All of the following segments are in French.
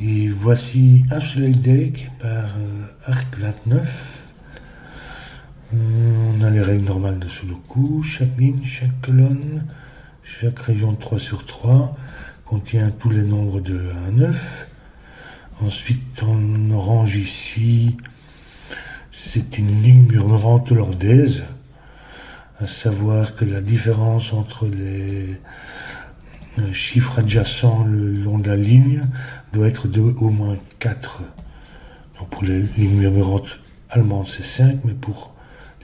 Et voici Ashley Lake par Arc 29. On a les règles normales de Sudoku. Chaque ligne, chaque colonne, chaque région de 3 sur 3 contient tous les nombres de 1 à 9. Ensuite, en orange ici, c'est une ligne murmurante hollandaise, à savoir que la différence entre les chiffres adjacents le long de la ligne doit être de au moins 4. Donc pour les lignes murmurantes allemandes, c'est 5, mais pour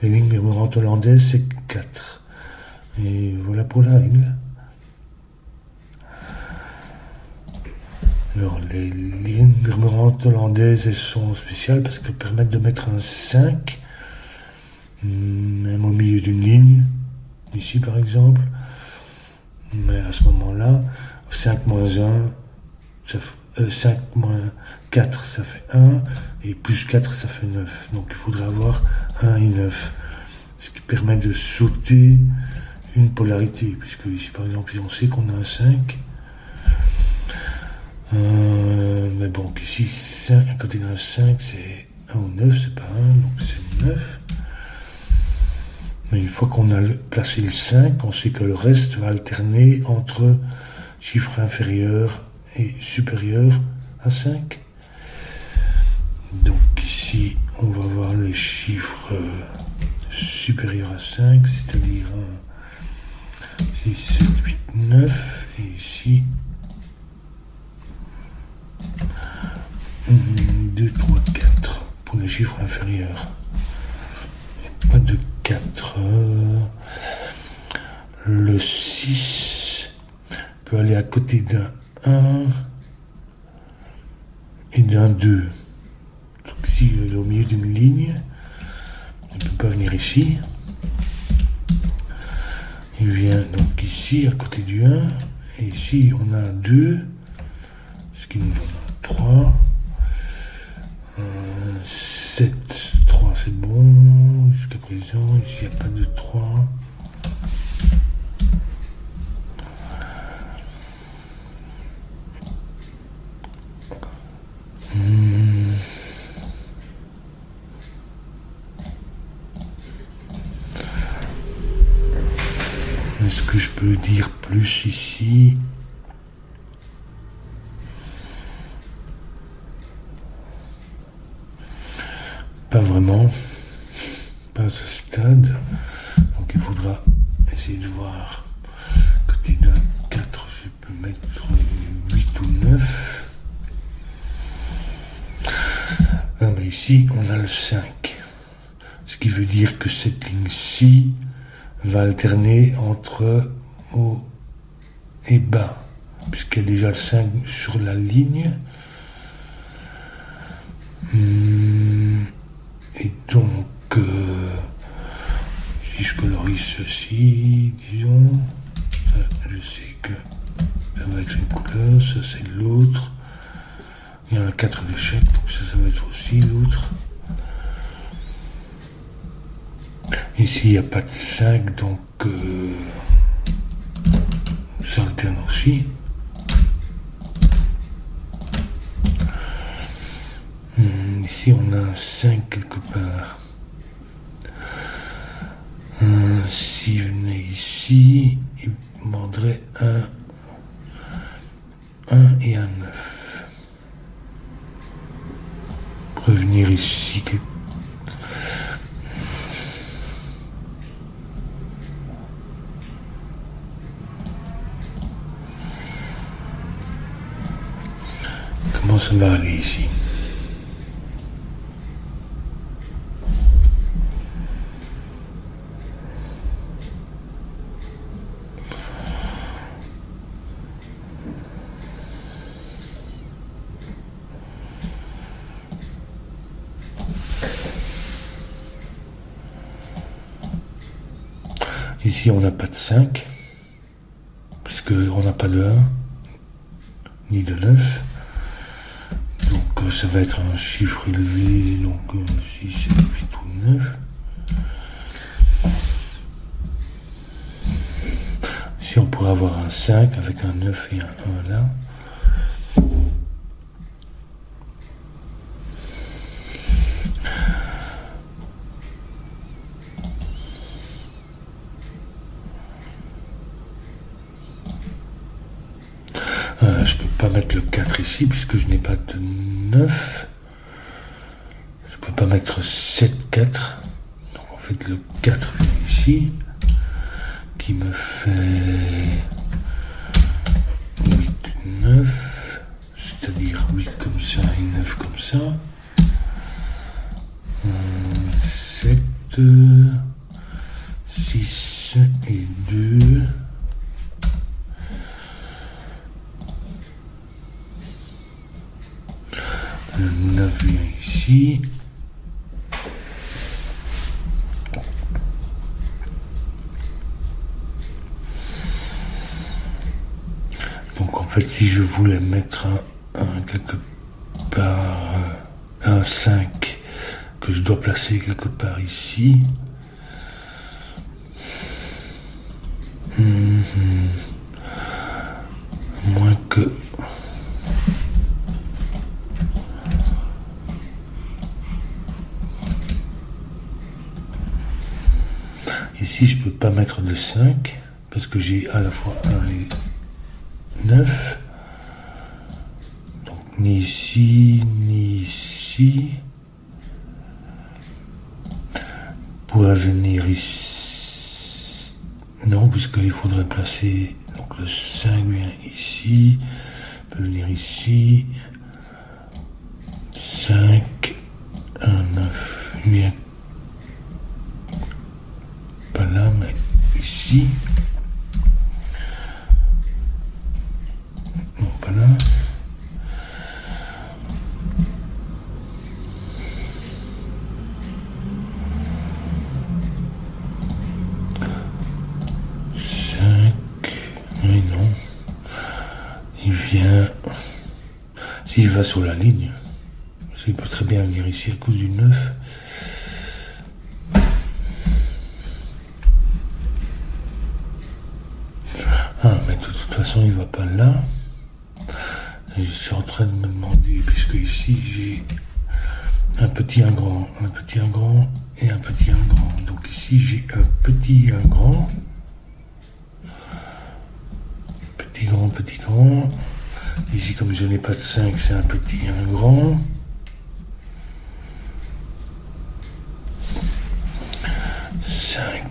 les lignes murmurantes hollandaises, c'est 4. Et voilà pour la règle. Alors, les lignes murmurantes hollandaises, elles sont spéciales parce qu'elles permettent de mettre un 5, même au milieu d'une ligne, ici par exemple. Mais à ce moment-là, 5 moins 1, 5 moins 4, ça fait 1, et plus 4, ça fait 9. Donc il faudrait avoir 1 et 9. Ce qui permet de sauter une polarité, puisque ici par exemple, on sait qu'on a un 5. Mais bon, ici, 5, à côté d'un 5, c'est 1 ou 9, c'est pas 1, donc c'est 9. Mais une fois qu'on a placé le 5, on sait que le reste va alterner entre chiffres inférieurs et supérieurs à 5. Donc ici, on va voir les chiffres supérieurs à 5, c'est-à-dire 6, 7, 8, 9, et ici 2, 3, 4 pour les chiffres inférieurs. Et pas de 4. Le 6 peut aller à côté d'un 1 et d'un 2. Donc ici, il est au milieu d'une ligne. Il ne peut pas venir ici. Il vient donc ici, à côté du 1. Et ici, on a un 2, ce qui nous donne un 3. 7, 3 c'est bon, jusqu'à présent, ici il n'y a pas de 3. Est-ce que je peux dire plus ici? Pas vraiment, pas à ce stade, donc il faudra essayer de voir. Côté d'un 4, je peux mettre 8 ou 9. Ah, mais ici, on a le 5, ce qui veut dire que cette ligne-ci va alterner entre haut et bas, puisqu'il y a déjà le 5 sur la ligne. Et donc, si je colorie ceci, disons, ça, je sais que ça va être une couleur, ça c'est l'autre. Il y a un 4 de chaque, donc ça va être aussi l'autre. Ici, il n'y a pas de 5, donc ça alterne aussi. Ici, on a un 5 quelque part. S'il venait ici, il demanderait un 1 et un 9. Pour revenir ici, comment ça va aller ici? Ici, on n'a pas de 5, puisqu'on n'a pas de 1, ni de 9. Donc, ça va être un chiffre élevé, donc 6, 7, 8 ou 9. Ici, on pourrait avoir un 5 avec un 9 et un 1 là. mettre le 4 ici, puisque je n'ai pas de 9. Je peux pas mettre 7, 4. Donc en fait le 4 ici, qui me fait 8, 9, c'est-à-dire 8 comme ça et 9 comme ça. 7, 6 et 2. Le 9 vient ici. Donc en fait, si je voulais mettre un quelque part, un 5 que je dois placer quelque part ici. Moins que ici je peux pas mettre de 5 parce que j'ai à la fois 1 et 9, donc ni ici ni ici. Pourrait venir ici, non, puisqu'il faudrait placer, donc le 5 vient ici, peut venir ici, 5, 1, 9 vient pas là mais ici, non pas là. Oui, non. Il vient... S'il va sur la ligne, il peut très bien venir ici à cause du 9. Ah, mais de toute façon, il va pas là. Et je suis en train de me demander, puisque ici, j'ai un petit, un grand, un petit, un grand et un petit, un grand. Donc ici, j'ai un petit, un grand. Petit grand. Ici, comme je n'ai pas de 5, c'est un petit, un grand.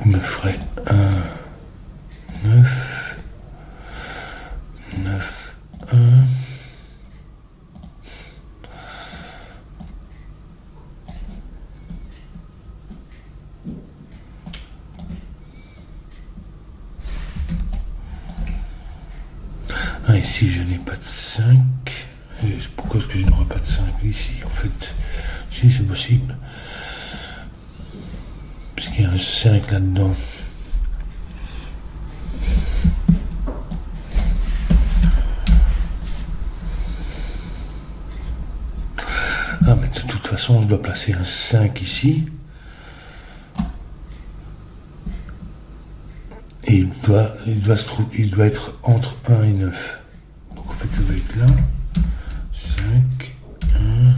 Me ferait 1, 9, 9, 1. Ah, ici, je n'ai pas de 5. Et pourquoi est-ce que je n'aurai pas de 5 ici? En fait, si, c'est possible. Parce qu'il y a un 5 là-dedans. Ah, mais de toute façon, je dois placer un 5 ici. Et il doit être entre 1 et 9. Donc en fait, ça va être là. 5, 1.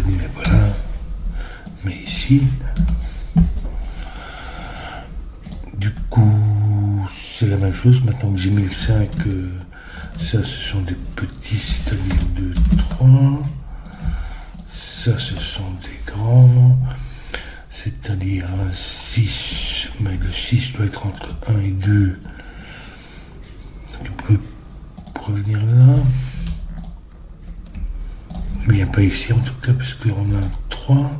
Il n'est pas là. Mais ici, du coup, c'est la même chose. Maintenant que j'ai mis le 5, ça, ce sont des petits, c'est-à-dire 2, 3. Ça, ce sont des grands, c'est-à-dire un 6. Mais le 6 doit être entre 1 et 2. Donc, il peut revenir là. Il ne vient pas ici, en tout cas, puisqu'on a un 3.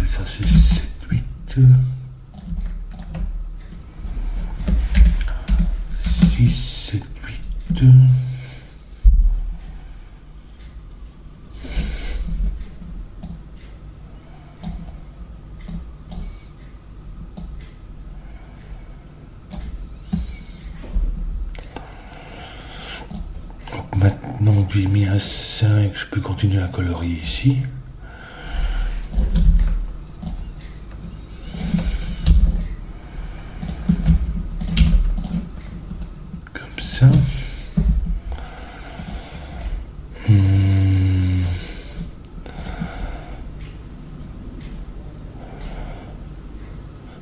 Ça, c'est 7, 8. 6, 7, 8. Donc maintenant que j'ai mis un 5, je peux continuer à colorier ici.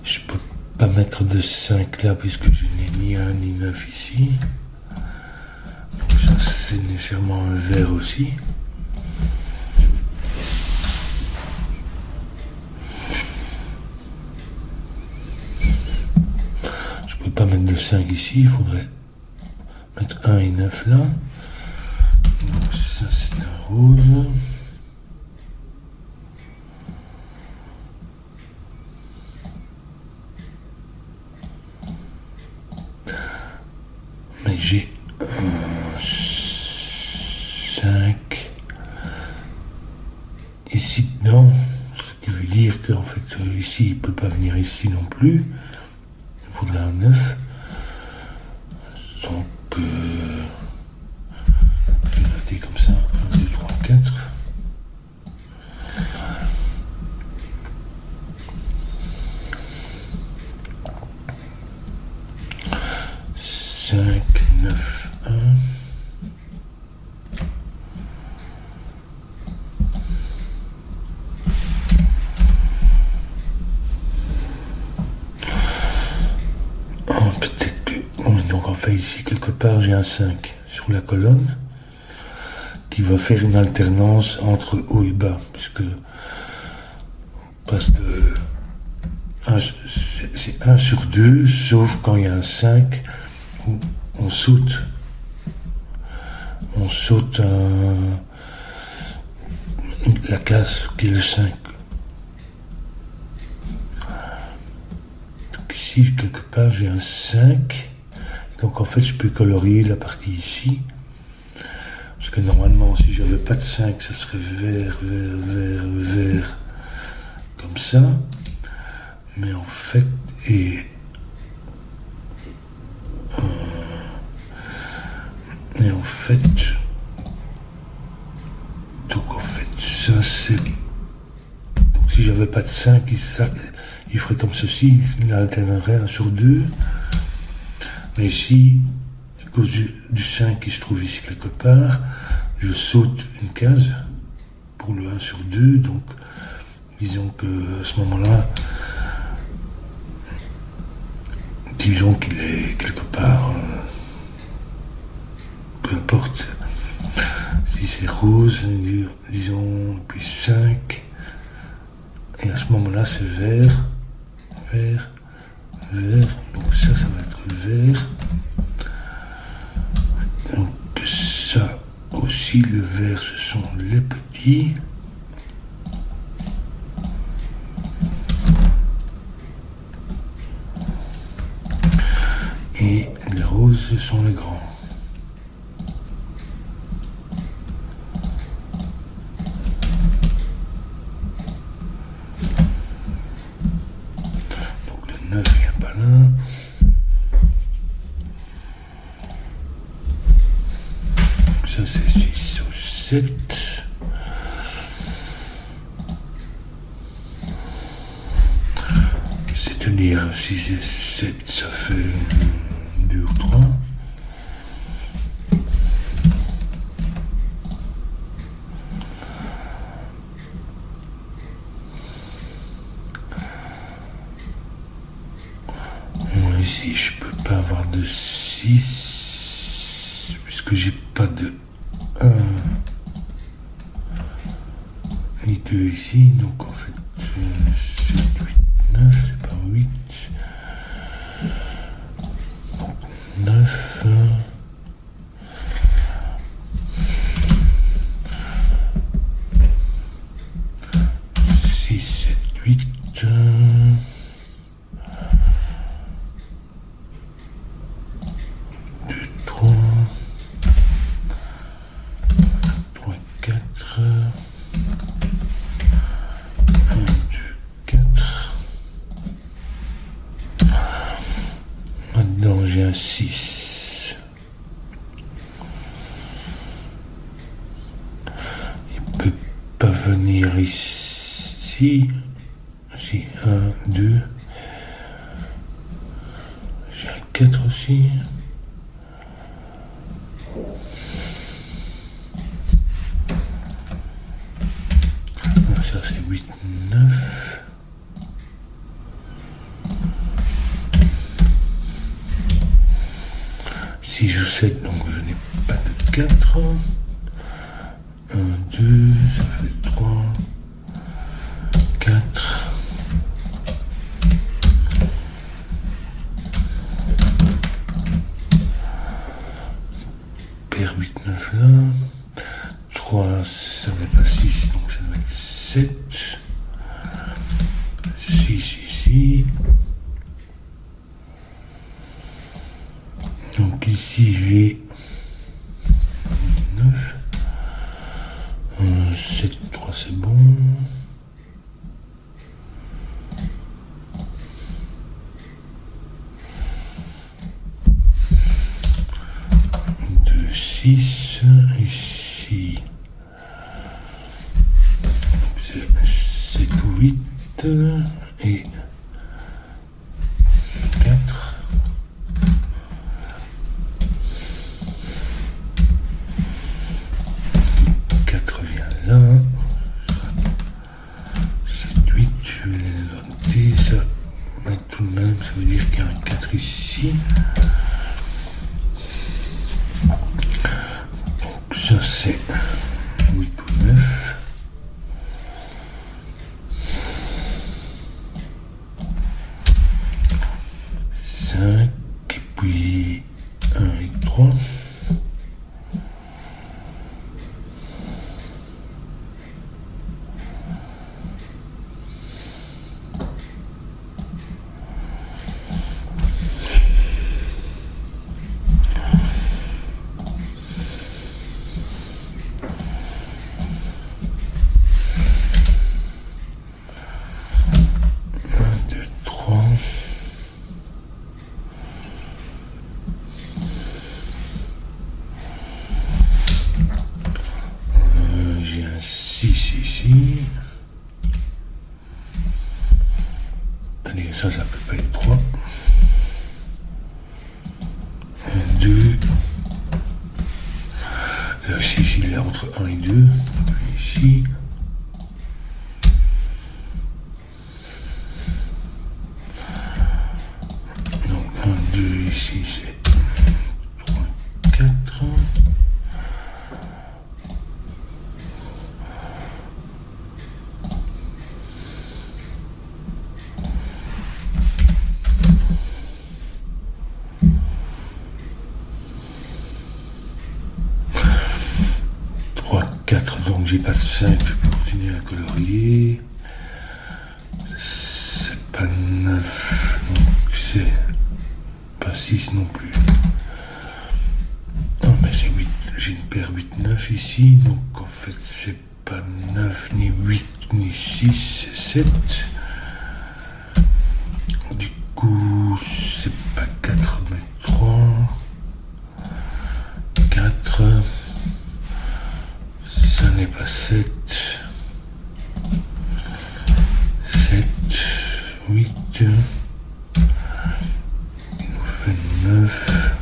Je peux pas mettre de 5 là puisque je n'ai ni 1 ni 9 ici. Donc ça c'est nécessairement un vert aussi. Je peux pas mettre de 5 ici, il faudrait mettre 1 et 9 là. Donc ça c'est un rose. Mais j'ai 5 ici dedans, ce qui veut dire qu'en fait ici il peut pas venir ici non plus. Il faudra un 9. Donc je vais noter comme ça 1, 2, 3, 4. Cinq, 9, 1. Peut-être que... Bon, donc en fait ici quelque part j'ai un 5 sur la colonne qui va faire une alternance entre haut et bas, puisque parce que c'est 1 sur 2, sauf quand il y a un 5 où on saute la case qui est le 5. Donc ici quelque part j'ai un 5, donc en fait je peux colorier la partie ici, parce que normalement si j'avais pas de 5 ça serait vert, vert, vert, vert comme ça, mais en fait donc en fait ça c'est, donc si j'avais pas de 5 il ferait comme ceci, il alternerait 1 sur 2, mais ici à cause du 5 qui se trouve ici quelque part, je saute une case pour le 1 sur 2, donc disons que à ce moment-là, disons qu'il est quelque part, peu importe, si c'est rose, disons, puis 5, et à ce moment-là c'est vert, vert, vert, donc ça va être vert, donc ça aussi, le vert ce sont les petits, et les roses ce sont les grands. Donc le 9 vient pas là. Ça c'est 6 ou 7. C'est-à-dire 6 et 7 ça fait 2 ou 3. Moi ici je peux pas avoir de 6 puisque j'ai pas de 1 ni 2 ici, donc en fait 7, 8, 9, c'est pas 8. Donc 9. 6, 7, 8. 2, 3. 3, 4. 1, 2, 4. Maintenant j'ai un 6. Il peut pas venir ici. Si, 1, 2. J'ai un 4 aussi. Ça c'est 8, 9. Ici je joue 7, donc je n'ai pas de 4. 1, 2, ça fait 3, 4. Paire 8, 9 là. 3, ça n'est pas 6, donc ça doit être 7. 6 ici. Donc ici j'ai 9. 7, 3 c'est bon. 2, 6. Ici c'est 7 ou 8 et 4. 4 vient là. 7, 8, je vais les noter. Ça va être tout de même, ça veut dire qu'il y a un 4 ici. Donc ça c'est 8 ou 9. 5 et puis 1 et 3. J'ai un 6 ici. Allez, ça peut pas être 3. 1, 2. Là, 6, il est entre 1 et 2. Ici. Donc 1, 2, ici c'est 3, 4. 4, donc j'ai pas de 5, je peux continuer à colorier. C'est pas 9, donc c'est pas 6 non plus. Non mais c'est 8, j'ai une paire 8, 9 ici, donc en fait c'est pas 9, ni 8, ni 6, c'est 7. Du coup c'est pas 4 mais 3. 4. Ça n'est pas 7, 7, 8, il nous fait 9,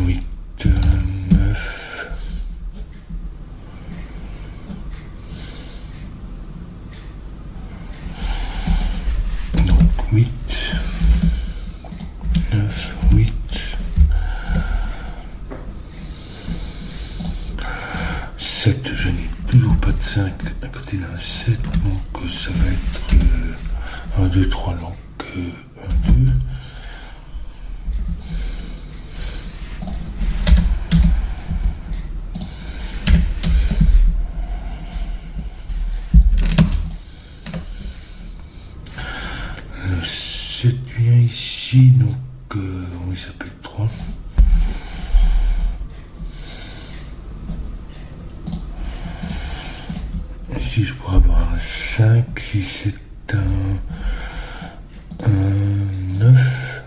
8, 9, donc 8, 9, 8, 7, je n'ai toujours pas de 5 à côté d'un 7, donc ça va être 1, 2, 3, donc 1, 2. Le 7 vient ici, donc oui, ça peut être 3. Ici, je pourrais avoir un 5, si c'est un 9.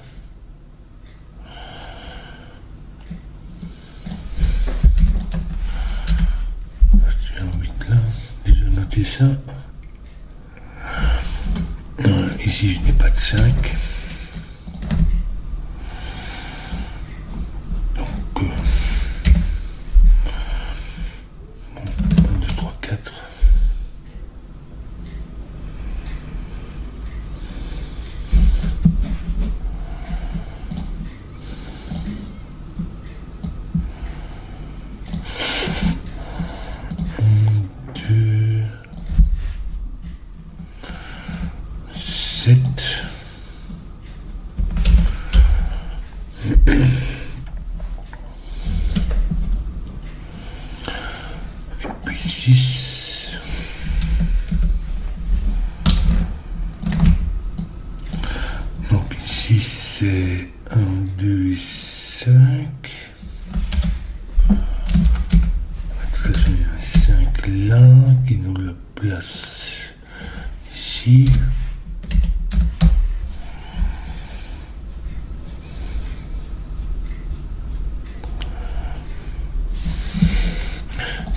J'ai un 8 là, déjà noté ça. Ici, je n'ai pas de 5. Donc, 1, 2, 3, 4.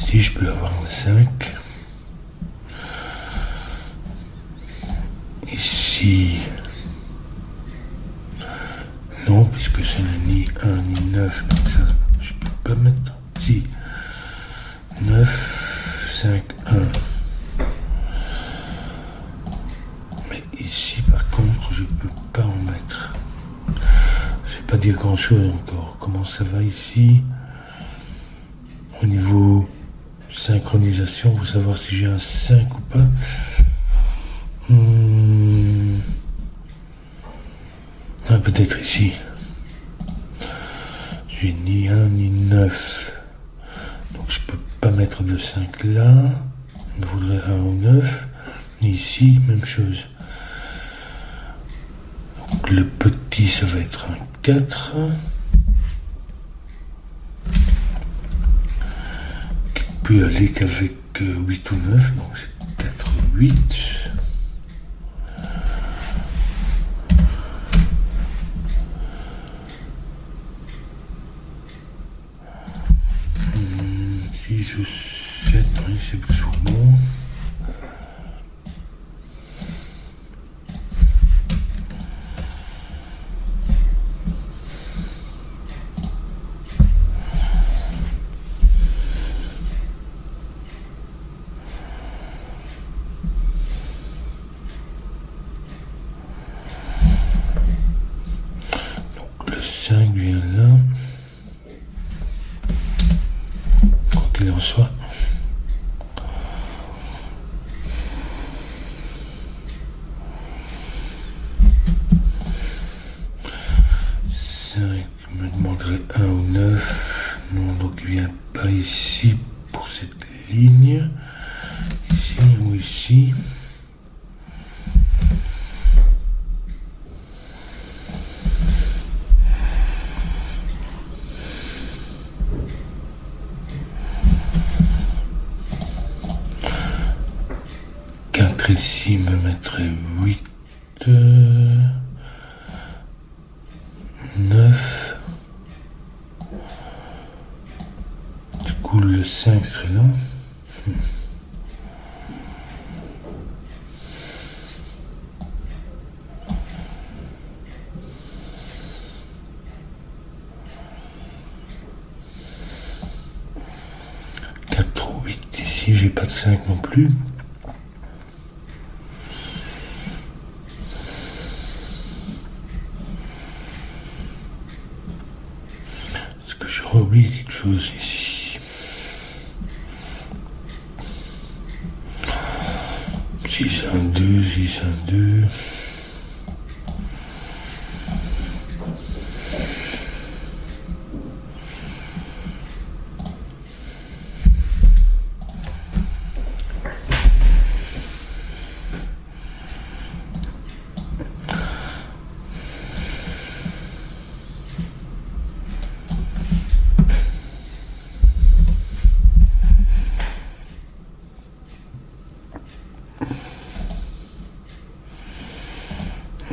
Ici, je peux avoir un 5. Ici, non, puisque ce n'est ni 1 ni 9, donc ça, je peux pas mettre. Si, 9, 5, 1. Mais ici, par contre, je peux pas en mettre. Je sais pas dire grand chose encore. Comment ça va ici? Au niveau synchronisation, pour savoir si j'ai un 5 ou pas. Ah, peut-être ici. J'ai ni 1 ni 9. Donc je peux pas mettre de 5 là. Il me faudrait 1 ou 9. Et ici, même chose. Donc le petit, ça va être un 4. Qui peut aller qu'avec 8 ou 9. Donc c'est 4, 8. Je 7, oui, c'est toujours bon. Donc le 5 vient là. Quoi qu'il en soit. Je me demanderai 1 ou 9. Non, donc il vient pas ici pour cette ligne. Ici ou ici. Ici, me mettrait 8, 9. Du coup, le 5 serait là. Quatre ou 8 ici, j'ai pas de 5 non plus. J'aurais oublié quelque chose ici. 6, 1, 2, 6, 1, 2.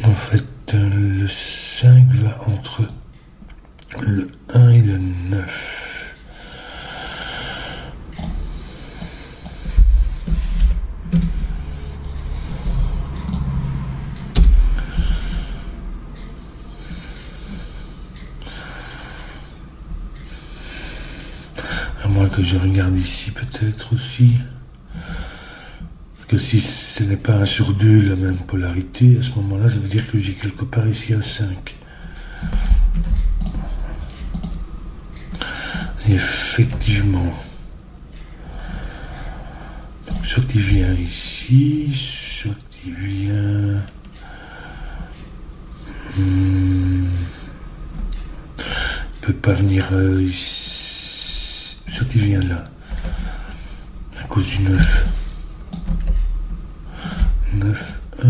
En fait, le 5 va entre le 1 et le 9. À moins que je regarde ici peut-être aussi. Parce que si ce n'est pas 1 sur 2 la même polarité, à ce moment-là, ça veut dire que j'ai quelque part ici un 5. Et effectivement. Donc, soit il vient ici, soit il vient... Il peut pas venir ici. Soit il vient là. À cause du 9. 9, 1,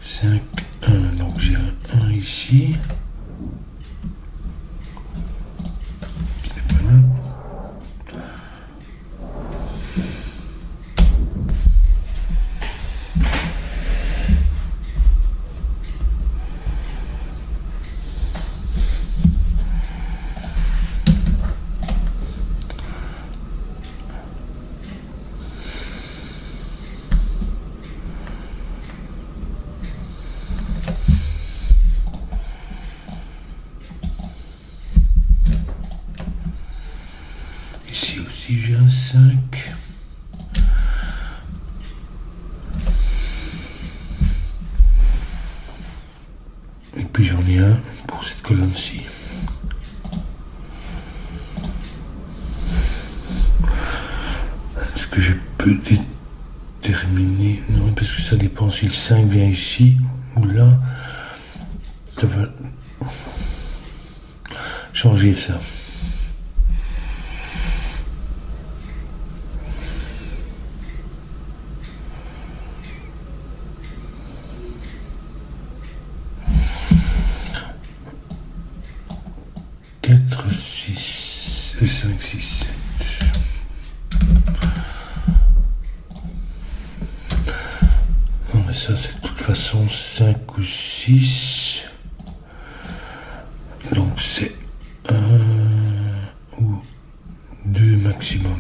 5, 1. Donc j'ai un 1 ici. Voilà. ici j'ai un 5. Et puis j'en ai un pour cette colonne-ci. Est-ce que je peux déterminer? Non, parce que ça dépend si le 5 vient ici ou là. Ça va changer ça. Quatre, 6, 5, 6, 7. Non, mais ça, c'est de toute façon 5 ou 6. Donc, c'est 1 ou 2 maximum.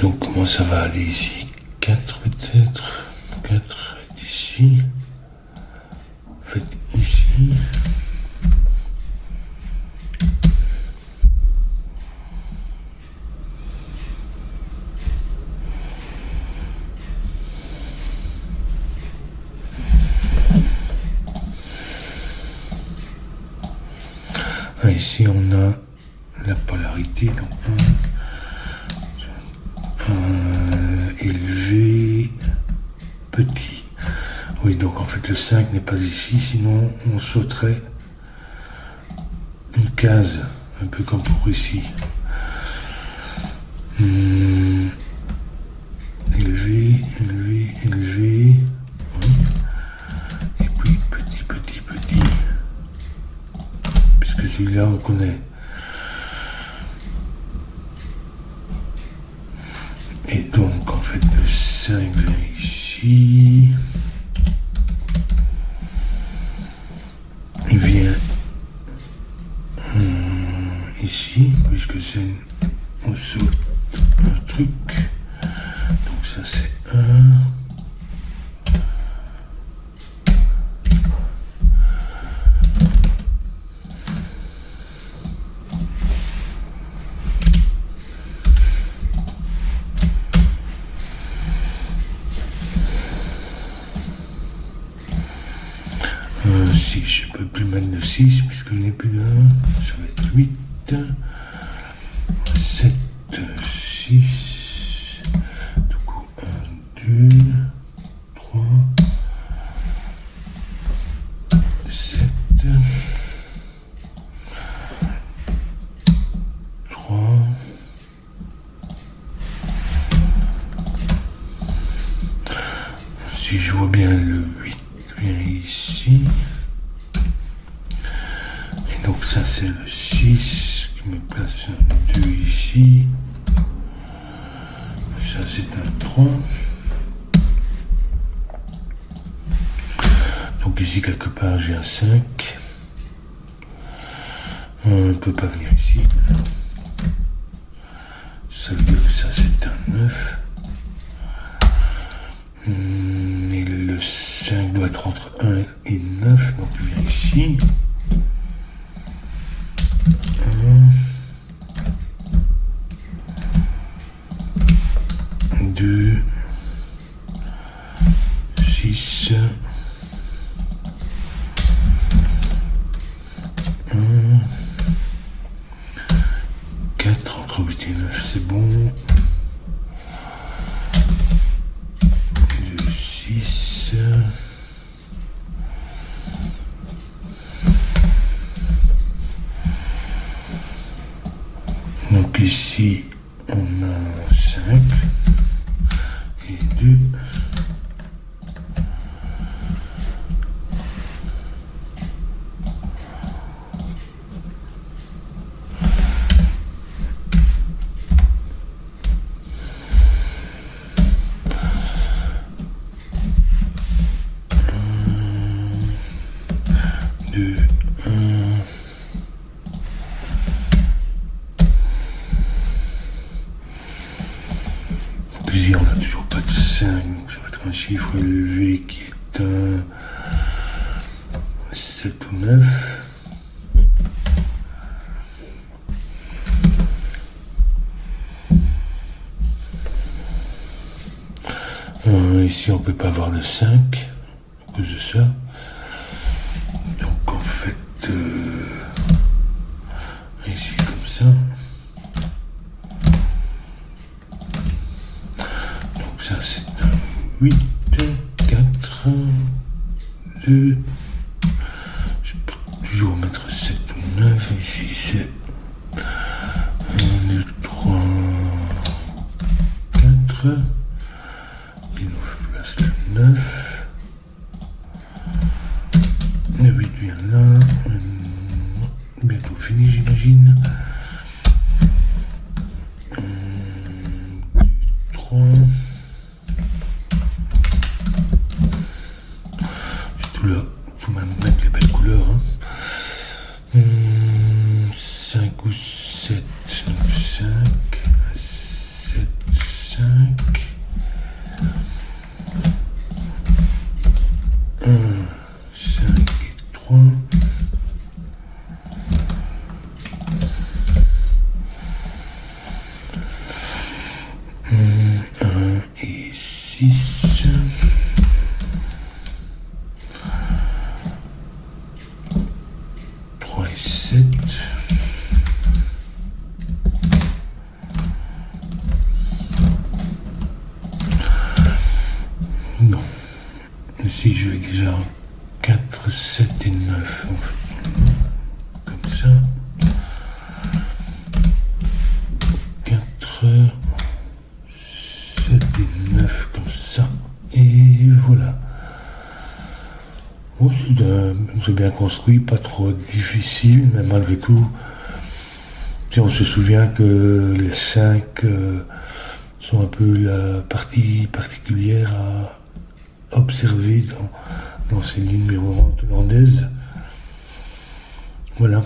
Donc comment ça va aller ici? 4 peut-être. 4 d'ici. Faites ici. Ah, ici on a la polarité, donc élevé, petit. Oui, donc en fait le 5 n'est pas ici, sinon on sauterait une case, un peu comme pour ici. Élevé, élevé, élevé. Oui. Et puis petit, petit, petit. Puisque celui-là on connaît. Et donc, en fait, le 5 vient ici. Il vient ici, puisque c'est on saute un truc. Donc ça, c'est 1. Si je ne peux plus mettre de 6 puisque je n'ai plus de 1, ça va être 8, 7, 6, du coup 1, 2, 3, 7, 3, si je vois bien le 8 vient ici. Donc ça c'est le 6 qui me place un 2 ici. Ça c'est un 3. Donc ici quelque part j'ai un 5. On ne peut pas venir ici. Ça veut dire que ça c'est un 9. Et le 5 doit être entre 1 et 9. Donc il vient ici. 2, 6, 1, 4, entre 8 et 9, c'est bon. Donc ici, on a 5 et 2. Ici, on n'a toujours pas de 5, donc ça va être un chiffre élevé qui est un 7 ou 9. Ici, on ne peut pas avoir de 5 à cause de ça. Donc, en fait, ici, comme ça. Donc, ça, c'est un 8, 4, 2. Je peux toujours mettre 7 ou 9. Ici, c'est 1, 2, 3, 4. Il nous place le 9. Le 8 vient là. Bientôt fini, j'imagine. 1, 2, 3. J'ai tout là. Tout même mettre les belles couleurs. 5 ou 7. 5. 7, 5. 1, 5 et 3. 1 et 6. 3 et 7. Non. Ici, je vais déjà 4, 7 et 9. En fait. Comme ça. 4, 7 et 9 comme ça. Et voilà. Bon, c'est bien construit, pas trop difficile, mais malgré tout, si on se souvient que les 5 sont un peu la partie particulière à observer dans ces lignes miroirantes hollandaises. Voilà.